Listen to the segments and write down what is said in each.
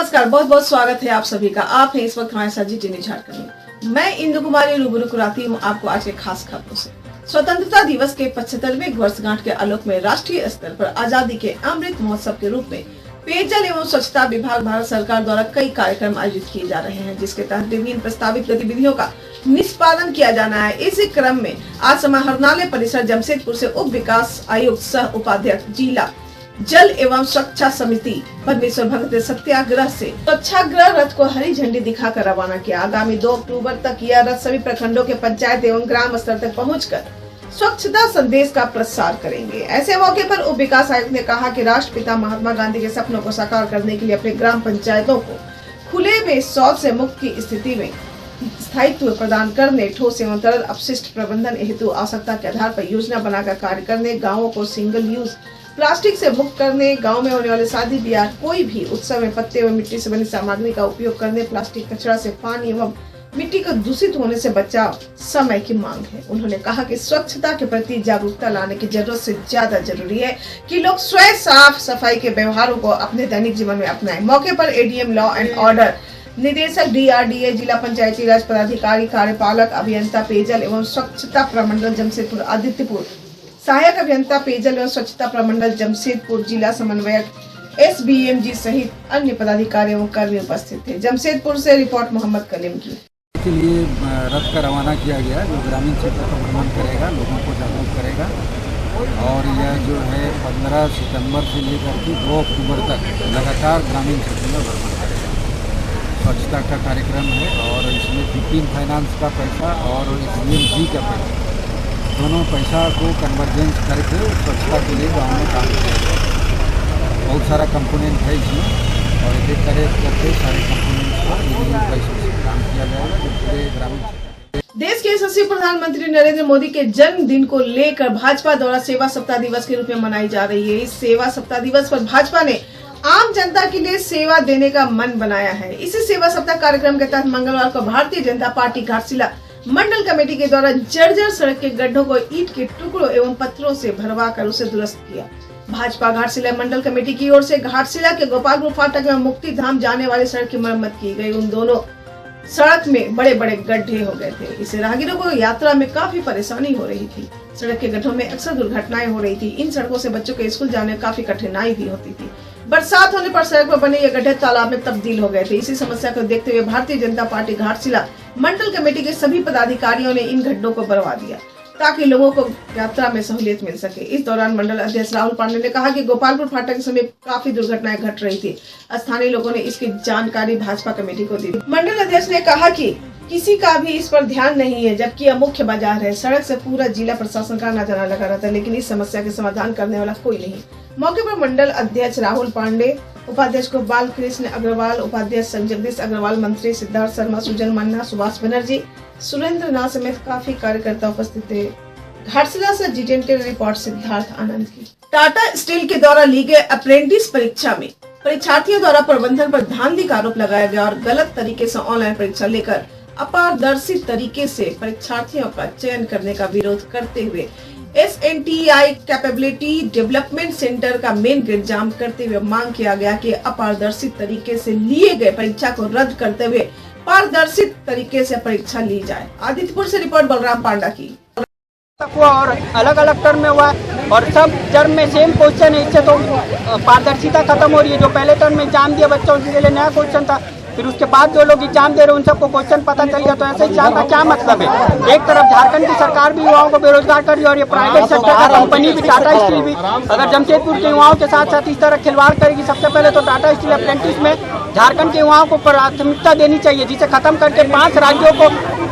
नमस्कार, बहुत बहुत स्वागत है आप सभी का। आप हैं इस वक्त हमारे साथ जी टीवी झारखंड में। मैं इंदु कुमारी रूबरू कराती हूँ आपको आज के खास खबरों से। स्वतंत्रता दिवस के 75वें वर्षगांठ के आलोक में राष्ट्रीय स्तर पर आजादी के अमृत महोत्सव के रूप में पेयजल एवं स्वच्छता विभाग भारत सरकार द्वारा कई कार्यक्रम आयोजित किए जा रहे हैं, जिसके तहत विभिन्न प्रस्तावित गतिविधियों का निष्पादन किया जाना है। इसी क्रम में आज समाहरणालय परिसर जमशेदपुर से उप विकास आयुक्त सह उपाध्यक्ष जिला जल एवं स्वच्छता समिति परमेश्वर भगत ने सत्याग्रह से स्वच्छाग्रह रथ को हरी झंडी दिखाकर रवाना किया। आगामी 2 अक्टूबर तक यह रथ सभी प्रखंडों के पंचायत एवं ग्राम स्तर तक पहुंचकर स्वच्छता संदेश का प्रसार करेंगे। ऐसे मौके पर उप विकास आयुक्त ने कहा कि राष्ट्रपिता महात्मा गांधी के सपनों को साकार करने के लिए अपने ग्राम पंचायतों को खुले में शौच से मुक्त की स्थिति में स्थायित्व प्रदान करने, ठोस एवं तरल अपशिष्ट प्रबंधन हेतु आवश्यकता के आधार पर योजना बनाकर कार्य करने, गाँवों को सिंगल यूज प्लास्टिक से मुक्त करने, गांव में होने वाले शादी ब्याह कोई भी उत्सव में पत्ते एवं मिट्टी से बनी सामग्री का उपयोग करने, प्लास्टिक कचरा से पानी एवं मिट्टी को दूषित होने से बचाव समय की मांग है। उन्होंने कहा कि स्वच्छता के प्रति जागरूकता लाने की जरूरत से ज्यादा जरूरी है कि लोग स्वयं साफ सफाई के व्यवहारों को अपने दैनिक जीवन में अपनाएं। मौके पर एडीएम लॉ एंड ऑर्डर निदेशक डीआरडीए, जिला पंचायती राज पदाधिकारी, कार्यपालक अभियंता पेयजल एवं स्वच्छता प्रमंडल जमशेदपुर आदित्यपुर, सहायक अभियंता पेयजल एवं स्वच्छता प्रमंडल जमशेदपुर, जिला समन्वयक एसबीएमजी सहित अन्य पदाधिकारी एवं कर्मी उपस्थित थे। जमशेदपुर से रिपोर्ट मोहम्मद कलीम की। के लिए रथ का रवाना किया गया जो ग्रामीण क्षेत्र का भ्रमण करेगा, लोगों को जागरूक करेगा और यह जो है 15 सितंबर से लेकर के 2 अक्टूबर तक लगातार ग्रामीण क्षेत्र में भ्रमण करेगा। स्वच्छता का कार्यक्रम है और इसमें 15 फाइनेंस का पैसा और एसबीएमजी का पैसा, दोनों पैसा को कन्वर्जेंस करके स्वच्छता के लिए गाँव में काम किया जाएगा। बहुत सारा कंपोनेंट है इसमें और एक तरह करके सारे कंपोनेंट्स पर पैसों से काम किया जाएगा जो पूरे ग्रामीण। देश के यशस्वी प्रधानमंत्री नरेंद्र मोदी के जन्मदिन को लेकर भाजपा द्वारा सेवा सप्ताह दिवस के रूप में मनाई जा रही है। इस सेवा सप्ताह दिवस पर भाजपा ने आम जनता के लिए सेवा देने का मन बनाया है। इसी सेवा सप्ताह कार्यक्रम के तहत मंगलवार को भारतीय जनता पार्टी घाटशिला मंडल कमेटी के द्वारा जर्जर सड़क के गड्ढों को ईंट के टुकड़ों एवं पत्थरों से भरवाकर उसे दुरुस्त किया। भाजपा घाटशिला मंडल कमेटी की ओर से घाटशिला के गोपालपुर फाटक में मुक्ति धाम जाने वाली सड़क की मरम्मत की गई। उन दोनों सड़क में बड़े बड़े गड्ढे हो गए थे। इससे राहगीरों को यात्रा में काफी परेशानी हो रही थी। सड़क के गड्ढों में अक्सर दुर्घटनाएं हो रही थी। इन सड़कों से बच्चों के स्कूल जाने में काफी कठिनाई भी होती थी। बरसात होने पर सड़क पर बने ये गड्ढे तालाब में तब्दील हो गए थे। इसी समस्या को देखते हुए भारतीय जनता पार्टी घाटशिला मंडल कमेटी के सभी पदाधिकारियों ने इन गड्ढों को भरवा दिया ताकि लोगों को यात्रा में सहूलियत मिल सके। इस दौरान मंडल अध्यक्ष राहुल पांडे ने कहा कि गोपालपुर फाटक के समीप काफी दुर्घटनाएं घट रही थी। स्थानीय लोगों ने इसकी जानकारी भाजपा कमेटी को दी। मंडल अध्यक्ष ने कहा कि किसी का भी इस पर ध्यान नहीं है, जबकि यह मुख्य बाजार है। सड़क से पूरा जिला प्रशासन का आना जाना लगा रहता है, लेकिन इस समस्या के समाधान करने वाला कोई नहीं। मौके पर मंडल अध्यक्ष राहुल पांडे, उपाध्यक्ष गोपाल कृष्ण अग्रवाल, उपाध्यक्ष जगदीश अग्रवाल, मंत्री सिद्धार्थ शर्मा, सुजन मन्ना, सुभाष बनर्जी, सुरेंद्र नाथ समेत काफी कार्यकर्ता उपस्थित थे। घाटशिला से जी10 के रिपोर्ट सिद्धार्थ आनंद की। टाटा स्टील के द्वारा ली गई अप्रेंटिस परीक्षा में परीक्षार्थियों द्वारा प्रबंधन पर धांधली का आरोप लगाया गया और गलत तरीके से ऑनलाइन परीक्षा लेकर अपारदर्शी तरीके से परीक्षार्थियों का चयन करने का विरोध करते हुए SNTI कैपेबिलिटी डेवलपमेंट सेंटर का मेन गेट जाम करते हुए मांग किया गया कि अपारदर्शी तरीके से लिए गए परीक्षा को रद्द करते हुए पारदर्शी तरीके से परीक्षा ली जाए। आदित्यपुर से रिपोर्ट बलराम पांडा की। हुआ और अलग अलग टर्म में हुआ और सब टर्म में सेम क्वेश्चन है। इससे तो पारदर्शिता खत्म हो रही है। जो पहले टर्म में एग्जाम दिया बच्चों उनके लिए नया क्वेश्चन था, फिर उसके बाद जो लोग एग्जाम दे रहे हैं उन सबको क्वेश्चन पता चल गया। तो ऐसे एग्जाम का क्या मतलब है? एक तरफ झारखंड की सरकार भी युवाओं को बेरोजगार कर रही है और ये प्राइवेट सेक्टर का कंपनी भी टाटा स्टील भी अगर जमशेदपुर के युवाओं के साथ साथ इस तरह खिलवाड़ करेगी, सबसे पहले तो टाटा स्टील अप्रेंटिस में झारखंड के युवाओं को प्राथमिकता देनी चाहिए, जिसे खत्म करके 5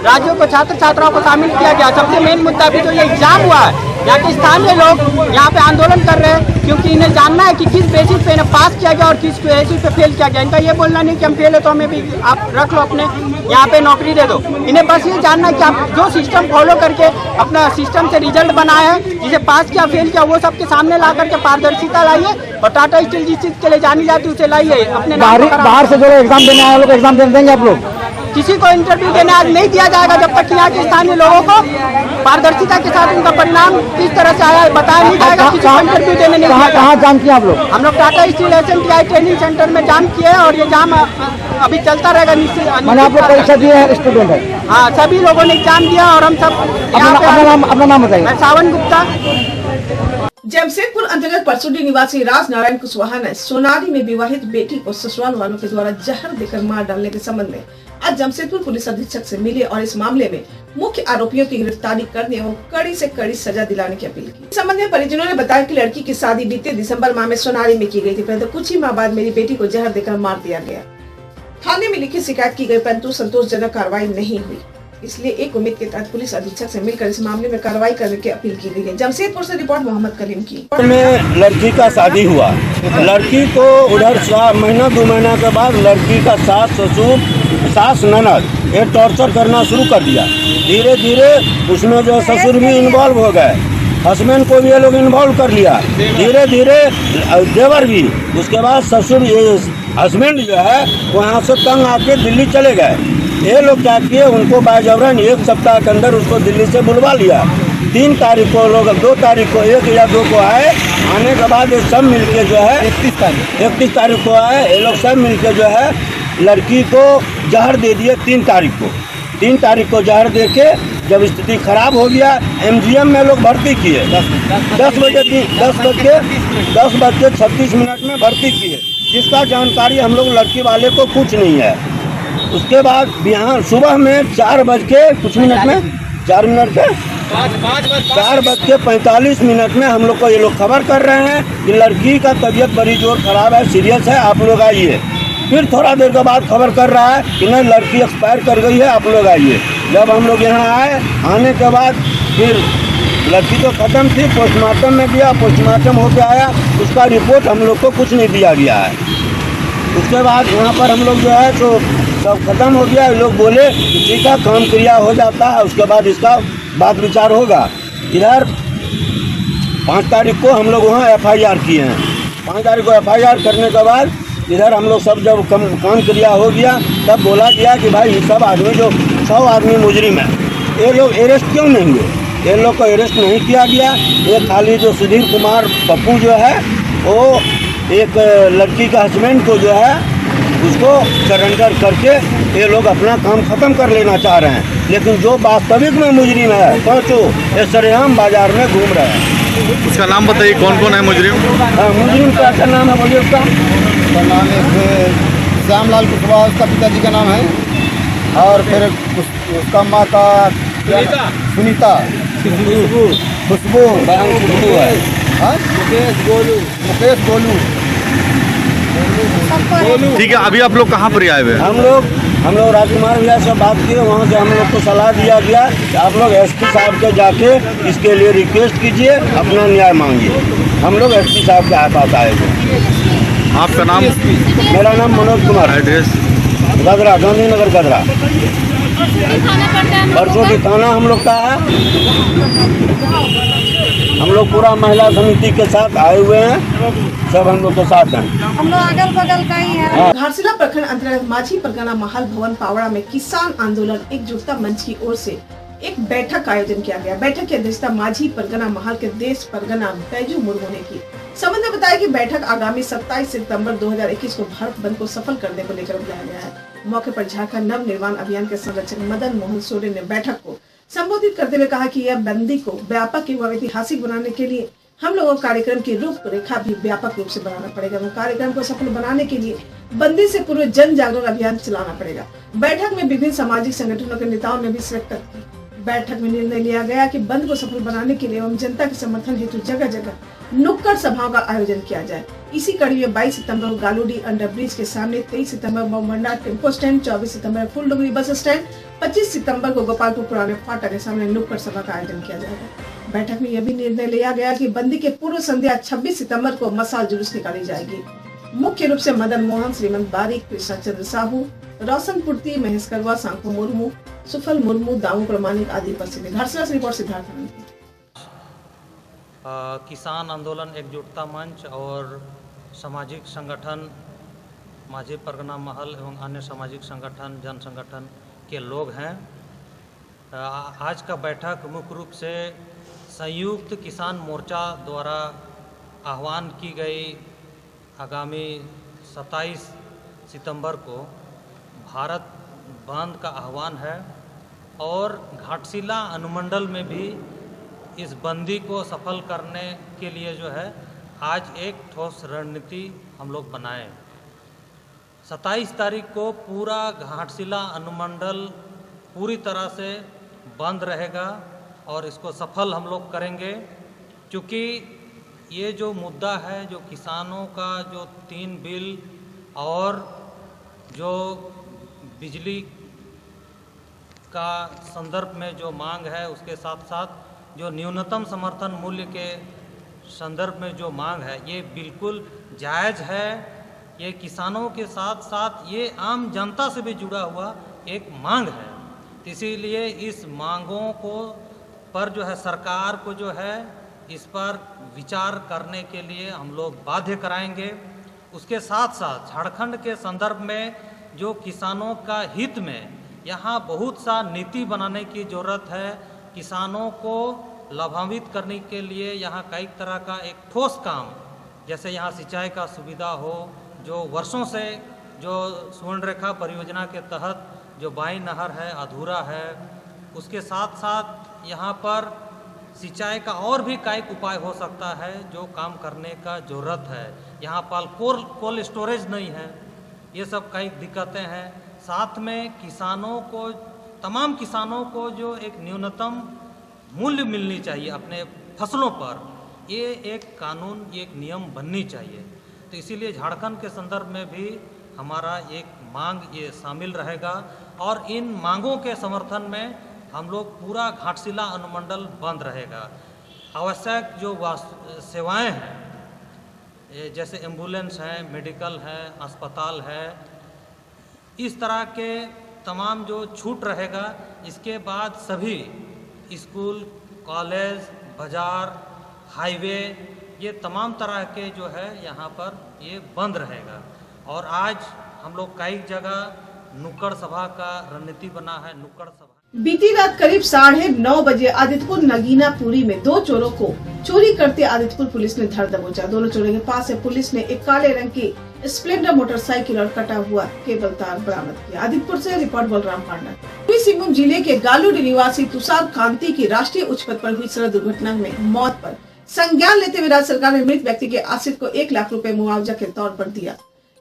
राज्यों को छात्र छात्राओं को शामिल किया गया। सबसे मेन मुद्दा भी जो ये एग्जाम हुआ है, यहाँ के स्थानीय लोग यहाँ पे आंदोलन कर रहे हैं क्योंकि इन्हें जानना है कि किस बेसिस पे इन्हें पास किया गया और किस बेसिस पे फेल किया गया। इनका ये बोलना नहीं कि हम फेल है तो हमें भी आप रख लो, अपने यहाँ पे नौकरी दे दो। इन्हें बस ये जानना है कि आप जो सिस्टम फॉलो करके अपना सिस्टम से रिजल्ट बनाए हैं, जिसे पास किया फेल किया वो सबके सामने ला करके पारदर्शिता लाइए और टाटा स्टील जिस चीज के लिए जानी जाती है उसे लाइए। अपने बाहर से जो एग्जाम देने आए लोग एग्जाम देंगे आप लोग किसी को इंटरव्यू देने आज नहीं दिया जाएगा जब तक यहाँ के स्थानीय लोगों को पारदर्शिता के साथ उनका परिणाम किस तरह से आया बताया नहीं जाएगा। किसी को इंटरव्यू देने नहीं दिया जाएगा। कहाँ जाम किया आप लोग? हम लोग Tata steel SNTI training centre में जाम किए हैं और ये जाम अभी चलता रहेगा निश्चित। मैंने आप लोग परीक्षा दिए हैं, स्टूडेंट है? हाँ, सभी लोगों ने एग्जाम दिया और हम सब यहाँ पे अपना नाम बताइए। मैं सावन गुप्ता। जमशेदपुर अंतर्गत परसुडी निवासी राज नारायण कुशवाहा ने सोनारी में विवाहित बेटी को ससुराल वालों के द्वारा जहर देकर मार डालने के संबंध में आज जमशेदपुर पुलिस अधीक्षक से मिले और इस मामले में मुख्य आरोपियों की गिरफ्तारी करने एवं कड़ी से कड़ी सजा दिलाने की अपील की। इस संबंध में परिजनों ने बताया कि लड़की की शादी बीते दिसंबर माह में सोनारी में की गई थी, परंतु कुछ ही माह बाद मेरी बेटी को जहर देकर मार दिया गया। थाने में लिखित शिकायत की गई परंतु संतोषजनक कार्रवाई नहीं हुई, इसलिए एक उम्मीद के तहत पुलिस अधीक्षक से मिलकर इस मामले में कार्रवाई करने की अपील की गई है। जमशेदपुर से रिपोर्ट मोहम्मद कलीम की। में लड़की का शादी हुआ, लड़की को उधर महीना 2 महीना के बाद लड़की का सास ससुर सास ननद ये टॉर्चर करना शुरू कर दिया। धीरे धीरे उसमें जो ससुर भी इन्वॉल्व हो गए, हस्बैंड को भी ये लोग इन्वॉल्व कर लिया, धीरे धीरे देवर भी। उसके बाद ससुर हस्बैंड जो है वहाँ से तंग आके दिल्ली चले गए। ये लोग क्या किए, उनको बाजबरन 1 सप्ताह के अंदर उसको दिल्ली से बुलवा लिया। 3 तारीख को लोग 2 तारीख को 1 या 2 को आए। आने के बाद ये सब मिलके जो है 31 तारीख को आए। ये लोग सब मिलके जो है लड़की को जहर दे दिए। 3 तारीख को जहर दे के जब स्थिति खराब हो गया MGM में लोग भर्ती किए। 10 बजे 36 मिनट में भर्ती किए, जिसका जानकारी हम लोग लड़की वाले को कुछ नहीं है। उसके बाद बिहार सुबह में 4 बज के कुछ मिनट में 4 बज के 45 मिनट में हम लोग को ये लोग खबर कर रहे हैं कि लड़की का तबीयत बड़ी जोर खराब है, सीरियस है, आप लोग आइए। फिर थोड़ा देर के बाद खबर कर रहा है कि नहीं लड़की एक्सपायर कर गई है, आप लोग आइए। जब हम लोग यहाँ आए, आने के बाद फिर लड़की तो ख़त्म थी, पोस्टमार्टम में गया, पोस्टमार्टम होकर आया, उसका रिपोर्ट हम लोग को कुछ नहीं दिया गया है। उसके बाद यहाँ पर हम लोग जो है तो सब खत्म हो गया। लोग बोले कि ठीक है काम क्रिया हो जाता है, उसके बाद इसका बात विचार होगा। इधर 5 तारीख को हम लोग वहाँ FIR किए हैं। 5 तारीख को FIR करने के बाद इधर हम लोग सब जब काम क्रिया हो गया तब बोला गया कि भाई सब आदमी जो 100 आदमी मुजरिम है, ये लोग अरेस्ट क्यों नहीं हुए? ये लोग को अरेस्ट नहीं किया गया। ये खाली जो सुधीर कुमार पप्पू जो है वो एक लड़की का हस्बैंड को जो है उसको सरेंडर करके ये लोग अपना काम खत्म कर लेना चाह रहे हैं। लेकिन जो वास्तविक में मुजरिम है पाँचों ये सरेआम बाजार में घूम रहे हैं। उसका नाम बताइए, कौन कौन है मुजरिम? मुजरिम का क्या नाम है? मुझे उसका नाम है श्यामलाल कुशवाहा, उसका पिताजी का नाम है। और फिर उसका माँ का सुनीता, खुशबू है, मुकेश गोलू। ठीक है, अभी आप लोग कहाँ पर आए हुए हैं? हम लोग राजकुमार भैया से बात किए, वहाँ से हम लोग को सलाह दिया गया कि आप लोग SP साहब के जाके इसके लिए रिक्वेस्ट कीजिए, अपना न्याय मांगिए। हम लोग SP साहब के पास आए थे। आपका नाम? मेरा नाम मनोज कुमार। एड्रेस? गदरा, गांधीनगर गदरा। परसों थाना हम लोग का है। हम लोग पूरा महिला समिति के साथ आए हुए हैं, सब हम लोग के साथ हैं। हम लोग अगल बगल का ही है। घाटशिला प्रखंड अंतर्गत माझी परगना महल भवन पावड़ा में किसान आंदोलन एकजुटता मंच की ओर से एक बैठक का आयोजन किया गया। बैठक की अध्यक्षता माझी परगना महल के देश परगना बैजू मुर्मू ने की। संबंध ने बताया कि बैठक आगामी 27 सितंबर 2021 को भारत बंद को सफल करने को लेकर बुलाया गया है। मौके पर झारखंड नव निर्माण अभियान के संरक्षक मदन मोहन सोरेन ने बैठक को संबोधित करते हुए कहा कि यह बंदी को व्यापक एवं ऐतिहासिक बनाने के लिए हम लोगों को कार्यक्रम की रूपरेखा भी व्यापक रूप से बनाना पड़ेगा। कार्यक्रम को सफल बनाने के लिए बंदी से पूर्व जन जागरण अभियान चलाना पड़ेगा। बैठक में विभिन्न सामाजिक संगठनों के नेताओं ने भी शिरकत की। बैठक में निर्णय लिया गया कि बंद को सफल बनाने के लिए एवं जनता के समर्थन हेतु जगह जगह नुक्कड़ सभाओं का आयोजन किया जाए। इसी कड़ी में 22 सितंबर को गालूडी अंडर ब्रिज के सामने, 23 सितंबर मोमंडा टेम्पो स्टैंड, 24 सितंबर फुलडुंगरी बस स्टैंड, 25 सितंबर को गोपालपुर पुराने फाटक के सामने नुक्कड़ सभा का आयोजन किया जाएगा। बैठक में यह भी निर्णय लिया गया कि बंदी के पूर्व संध्या 26 सितंबर को मसाल जुलूस निकाली जाएगी। मुख्य रूप से मदन मोहन, श्रीमंत बारिक, कृष्णा चंद्र साहू, रोशन पूर्ति, महेश करवा, सांको मुर्मू, सुफल मुर्मू, दाऊ प्रमाणिक आदि उपस्थित। घाटशिला से रिपोर्ट सिद्धार्थ। किसान आंदोलन एकजुटता मंच और सामाजिक संगठन माझी परगना महल एवं अन्य सामाजिक संगठन, जन संगठन के लोग हैं। आज का बैठक मुख्य रूप से संयुक्त किसान मोर्चा द्वारा आह्वान की गई आगामी 27 सितंबर को भारत बंद का आह्वान है और घाटशिला अनुमंडल में भी इस बंदी को सफल करने के लिए जो है आज एक ठोस रणनीति हम लोग बनाए। 27 तारीख को पूरा घाटशिला अनुमंडल पूरी तरह से बंद रहेगा और इसको सफल हम लोग करेंगे, क्योंकि ये जो मुद्दा है, जो किसानों का जो 3 बिल और जो बिजली का संदर्भ में जो मांग है, उसके साथ साथ जो न्यूनतम समर्थन मूल्य के संदर्भ में जो मांग है, ये बिल्कुल जायज़ है। ये किसानों के साथ साथ ये आम जनता से भी जुड़ा हुआ एक मांग है। इसीलिए इस मांगों को पर जो है सरकार को जो है इस पर विचार करने के लिए हम लोग बाध्य कराएंगे। उसके साथ साथ झारखंड के संदर्भ में जो किसानों का हित में यहाँ बहुत सा नीति बनाने की ज़रूरत है। किसानों को लाभान्वित करने के लिए यहाँ कई तरह का एक ठोस काम, जैसे यहाँ सिंचाई का सुविधा हो, जो वर्षों से जो स्वर्णरेखा परियोजना के तहत जो बाई नहर है अधूरा है, उसके साथ साथ यहाँ पर सिंचाई का और भी कई उपाय हो सकता है जो काम करने का ज़रूरत है। यहाँ पर कोल्ड स्टोरेज नहीं है, ये सब कई दिक्कतें हैं। साथ में किसानों को, तमाम किसानों को जो एक न्यूनतम मूल्य मिलनी चाहिए अपने फसलों पर, ये एक कानून, ये एक नियम बननी चाहिए। तो इसीलिए झारखंड के संदर्भ में भी हमारा एक मांग ये शामिल रहेगा और इन मांगों के समर्थन में हम लोग पूरा घाटशिला अनुमंडल बंद रहेगा। आवश्यक जो सेवाएं हैं, जैसे एम्बुलेंस है, मेडिकल है, अस्पताल है, इस तरह के तमाम जो छूट रहेगा। इसके बाद सभी स्कूल, कॉलेज, बाज़ार, हाईवे, ये तमाम तरह के जो है यहाँ पर ये बंद रहेगा। और आज हम लोग कई जगह नुक्कड़ सभा का रणनीति बना है। नुक्कड़ सभा बीती रात करीब 9:30 बजे आदित्यपुर नगीनापुरी में 2 चोरों को चोरी करते आदित्यपुर पुलिस ने धर दबोचा। दोनों चोरों के पास से पुलिस ने एक काले रंग की स्प्लेंडर मोटरसाइकिल और कटा हुआ केबल तार बरामद किया। आदित्यपुर से रिपोर्ट बलराम पांडा। पूर्वी सिंहभूम जिले के गालूडी निवासी तुषार कांति की राष्ट्रीय उच्च पथ पर हुई सड़क दुर्घटना में मौत पर संज्ञान लेते हुए राज्य सरकार ने मृत व्यक्ति के आश्रित को 1 लाख रुपए मुआवजा के तौर पर दिया।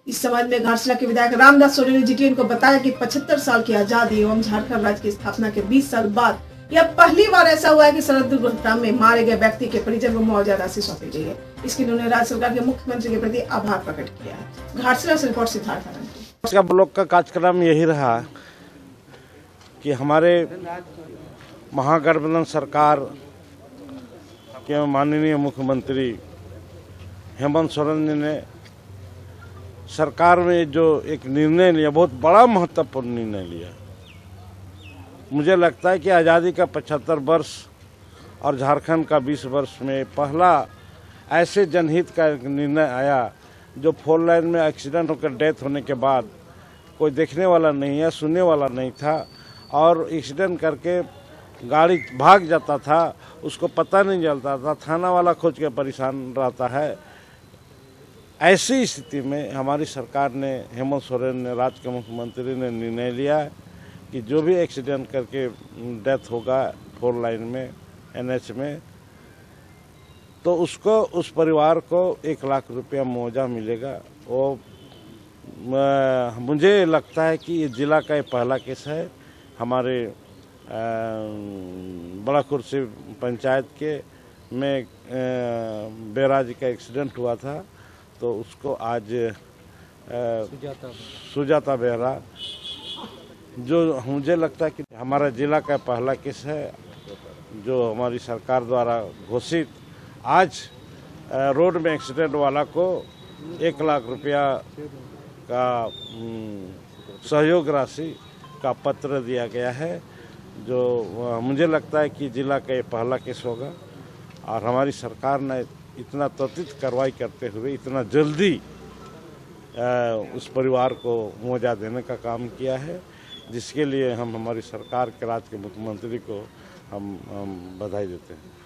इस संबंध में घाटशिला के विधायक रामदास सोरेन ने जीटीएन को बताया कि 75 साल की आजादी एवं झारखंड राज्य की स्थापना के 20 साल बाद यह पहली बार ऐसा हुआ है कि सड़क दुर्घटना में मारे गए व्यक्ति के परिजन को मुआवजा राशि सौंपी गई है। इसके लिए उन्होंने राज्य सरकार के मुख्यमंत्री के प्रति आभार प्रकट किया है। घाटशिला से रिपोर्ट सिद्धार्थ आनंद। ब्लॉक का कार्यक्रम यही रहा कि हमारे महागठबंधन सरकार के माननीय मुख्यमंत्री हेमंत सोरेन जी ने सरकार में जो एक निर्णय लिया, बहुत बड़ा महत्वपूर्ण निर्णय लिया। मुझे लगता है कि आज़ादी का 75 वर्ष और झारखंड का 20 वर्ष में पहला ऐसे जनहित का एक निर्णय आया जो 4 लाइन में एक्सीडेंट होकर डेथ होने के बाद कोई देखने वाला नहीं है, सुनने वाला नहीं था और एक्सीडेंट करके गाड़ी भाग जाता था, उसको पता नहीं चलता था, थाना वाला खोज के परेशान रहता है। ऐसी स्थिति में हमारी सरकार ने, हेमंत सोरेन ने, राज्य के मुख्यमंत्री ने निर्णय लिया कि जो भी एक्सीडेंट करके डेथ होगा 4 लाइन में, एनएच में, तो उसको, उस परिवार को 1 लाख रुपया मुआवजा मिलेगा। वो मुझे लगता है कि ये जिला का पहला केस है। हमारे बड़ा कुर्सी पंचायत के में बेराज का एक्सीडेंट हुआ था, तो उसको आज सुजाता बेहरा, जो मुझे लगता है कि हमारा जिला का पहला केस है जो हमारी सरकार द्वारा घोषित। आज रोड में एक्सीडेंट वाला को 1 लाख रुपया का सहयोग राशि का पत्र दिया गया है, जो मुझे लगता है कि जिला का ये पहला केस होगा। और हमारी सरकार ने इतना त्वरित कार्रवाई करते हुए इतना जल्दी उस परिवार को मुआवजा देने का काम किया है। जिसके लिए हम हमारी सरकार के राज्य के मुख्यमंत्री को हम बधाई देते हैं।